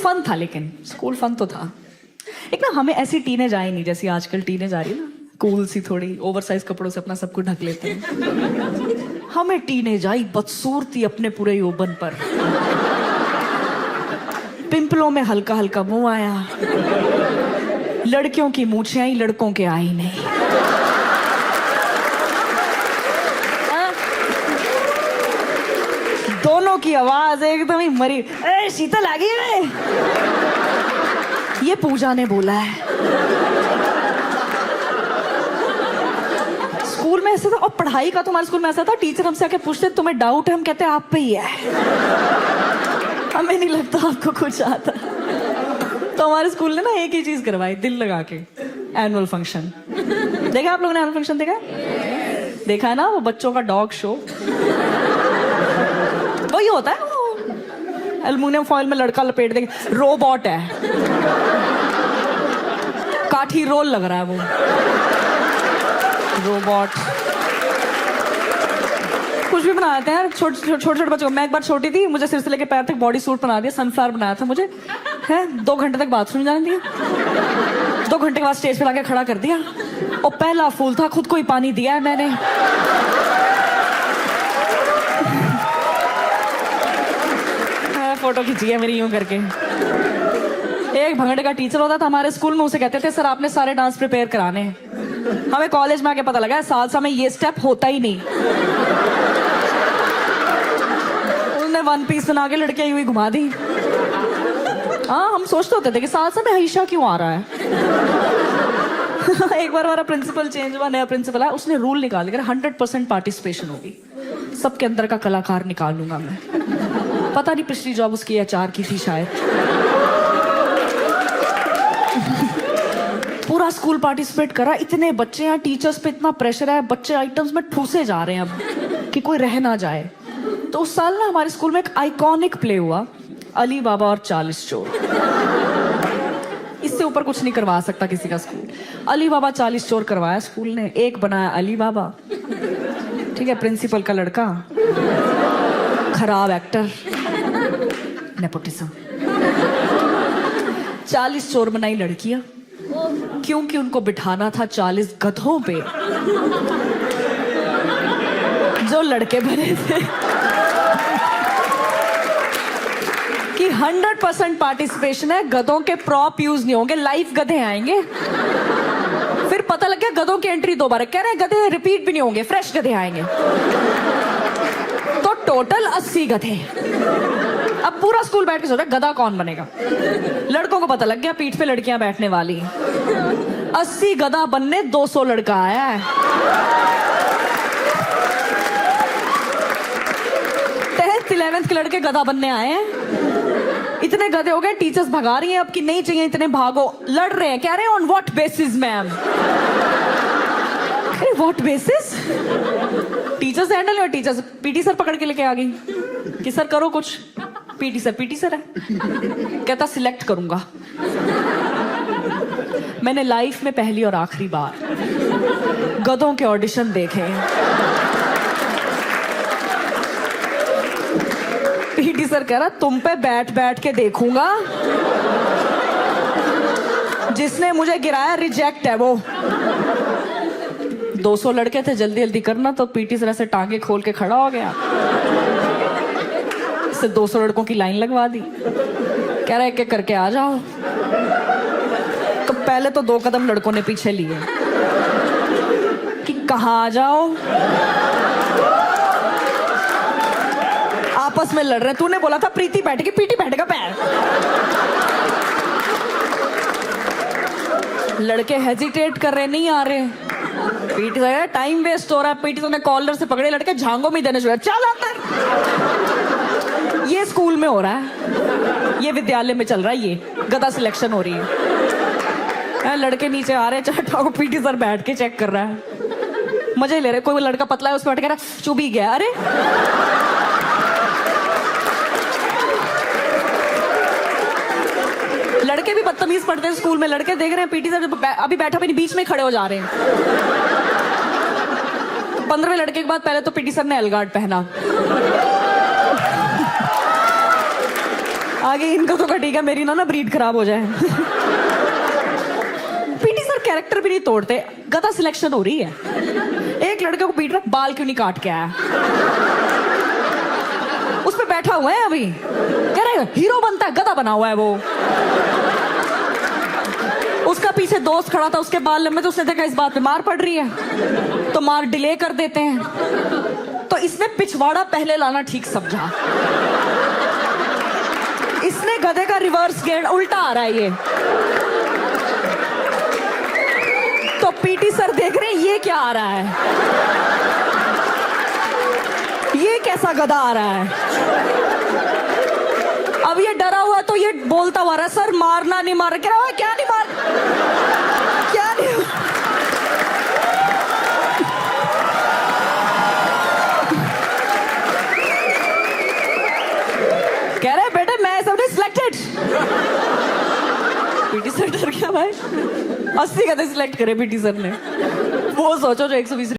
Fun था, लेकिन school fun तो था। एक ना हमें ऐसी टीनेज आई नहीं जैसी आजकल टीनेज आ रही है ना, कूल सी, थोड़ी ओवरसाइज कपड़ों से अपना सब कुछ ढक लेते हैं। हमें टीनेज आई बदसूरती अपने पूरे यौवन पर, पिंपलों में हल्का हल्का मुंह आया, लड़कियों की मूछें आई, लड़कों के आई नहीं। दोनों की आवाज एकदम ही मरी। ए शीतल आ गई है, ये पूजा ने बोला है। स्कूल में ऐसा था, और पढ़ाई का तुम्हारे स्कूल में ऐसा था, टीचर हमसे आके पूछते तुम्हें डाउट है, हम कहते आप पे ही है, हमें नहीं लगता आपको कुछ आता। तो हमारे स्कूल ने ना एक ही चीज करवाई दिल लगा के, एनुअल फंक्शन। देखा आप लोगों ने एनुअल फंक्शन? देखा है ना, वो बच्चों का डॉग शो वही होता है, वो एल्युमिनियम फॉइल में लड़का लपेट देंगे, रोबोट है, काठी रोल लग रहा है वो रोबोट। कुछ भी बनाते हैं यार छोटे छोटे बच्चों। मैं एक बार छोटी थी, मुझे सिर से लेके पैर तक बॉडी सूट बना दिया, सनफ्लावर बनाया था मुझे, है 2 घंटे तक बाथरूम जाने दिया, 2 घंटे के बाद स्टेज पे लाके खड़ा कर दिया, और पहला फूल था, खुद को ही पानी दिया है मैंने। फोटो खींची है मेरी यूं करके। एक भंगड़े का टीचर होता था हमारे स्कूल में, उसे कहते थे सर आपने सारे डांस प्रिपेयर कराने हैं। हमें कॉलेज में आके पता लगा सालसा में ये स्टेप होता ही नहीं। उसने 1 पीस बना के लड़कियां यूं ही घुमा दी। हाँ, हम सोचते होते थे कि सालसा में हईशा क्यों आ रहा है। एक बार हमारा प्रिंसिपल चेंज हुआ, नया प्रिंसिपल आया, उसने रूल निकाल दिया 100% पार्टिसिपेशन होगी, सबके अंदर का कलाकार निकालूंगा मैं। पता नहीं पिछली जॉब उसकी एचआर की थी शायद। पूरा स्कूल पार्टिसिपेट करा, इतने बच्चे हैं, टीचर्स पे इतना प्रेशर है, बच्चे आइटम्स में ठूसे जा रहे हैं अब कि कोई रह ना जाए। तो उस साल ना हमारे स्कूल में एक आइकॉनिक प्ले हुआ, अली बाबा और 40 चोर। इससे ऊपर कुछ नहीं करवा सकता किसी का स्कूल। अली बाबा 40 चोर करवाया स्कूल ने। एक बनाया अली बाबा, ठीक है, प्रिंसिपल का लड़का, खराब एक्टर, नेपोटिज्म। 40 चोर बनाई लड़कियां, क्योंकि उनको बिठाना था 40 गधों पे जो लड़के बने थे। कि 100% पार्टिसिपेशन है, गधों के प्रॉप यूज नहीं होंगे, लाइव गधे आएंगे। फिर पता लग गया गधों की एंट्री 2 बार, कह रहे हैं गधे रिपीट भी नहीं होंगे, फ्रेश गधे आएंगे। तो टोटल 80 गधे। अब पूरा स्कूल बैठ के सोचा गधा कौन बनेगा। लड़कों को पता लग गया पीठ पे लड़कियां बैठने वाली। 80 गधा बनने 200 लड़का आया है। 10th 11th के लड़के गधा बनने आए हैं। इतने गधे हो गए, टीचर्स भगा रही हैं अब कि नहीं चाहिए इतने, भागो। लड़ रहे हैं, कह रहे हैं on what basis ma'am. What basis? Teachers handle है, टीचर्स पीटी सर पकड़ के लेके आ गई कि सर करो कुछ। पीटी सर है, कहता सिलेक्ट करूंगा। मैंने लाइफ में पहली और आखिरी बार गधों के ऑडिशन देखे। पीटी सर कह रहा तुम पे बैठ बैठ के देखूंगा, जिसने मुझे गिराया रिजेक्ट है वो। 200 लड़के थे, जल्दी जल्दी करना, तो पीटी सर ऐसे टांगे खोल के खड़ा हो गया, 200 लड़कों की लाइन लगवा दी, कह रहा है एक करके आ जाओ। तो पहले तो 2 कदम लड़कों ने पीछे लिए कि कहाँ आ जाओ, आपस में लड़ रहे। तूने बोला था प्रीति बैठेगी, पीटी बैठेगा पैर। लड़के हेजिटेट कर रहे, नहीं आ रहे। पीटी सर टाइम वेस्ट हो रहा है, पीटी सर ने कॉलर से पकड़े लड़के, झांगों में देने शुरू, चल अंदर। ये स्कूल में हो रहा है, ये विद्यालय में चल रहा है, ये गधा सिलेक्शन हो रही है। लड़के नीचे आ रहे हैं, चाटा को पीटी सर बैठ के चेक कर रहा है, मजे ले रहे। कोई लड़का पतला है, उस पर बैठ के रहा, चुभ ही गया। अरे लड़के भी बदतमीज पढ़ते हैं स्कूल में। लड़के देख रहे हैं पीटी सर अभी बैठा भी नहीं, बीच में खड़े हो जा रहे हैं। 15वें लड़के के बाद पहले तो पीटी सर ने एलगार्ड पहना, आगे इनका तो कटेगा, मेरी ना ब्रीड खराब हो जाए। पीटी सर कैरेक्टर भी नहीं तोड़ते, गधा सिलेक्शन हो रही है। एक लड़के को पीट रहा, बाल क्यों नहीं काट के आया? उस पे बैठा हुआ है अभी, कह रहे हीरो बनता है, गधा बना हुआ है वो। उसका पीछे दोस्त खड़ा था, उसके बाल लंबे, तो उसने देखा इस बात पे मार पड़ रही है तो मार डिले कर देते हैं। तो इसने पिछवाड़ा पहले लाना ठीक समझा, इसने गधे का रिवर्स गेयर उल्टा आ रहा है ये। तो पीटी सर देख रहे हैं ये क्या आ रहा है, ये कैसा गधा आ रहा है। अब ये डरा हुआ तो ये बोलता हुआ रहा, सर मारना नहीं मार, क्या हुआ, क्या नहीं मार, क्या नहीं। कह रहे बेटे मैं सब नहीं सिलेक्टेड। पीटी सर डर गया भाई, 80 गधे सिलेक्ट करे पीटी सर ने। वो सोचो जो 120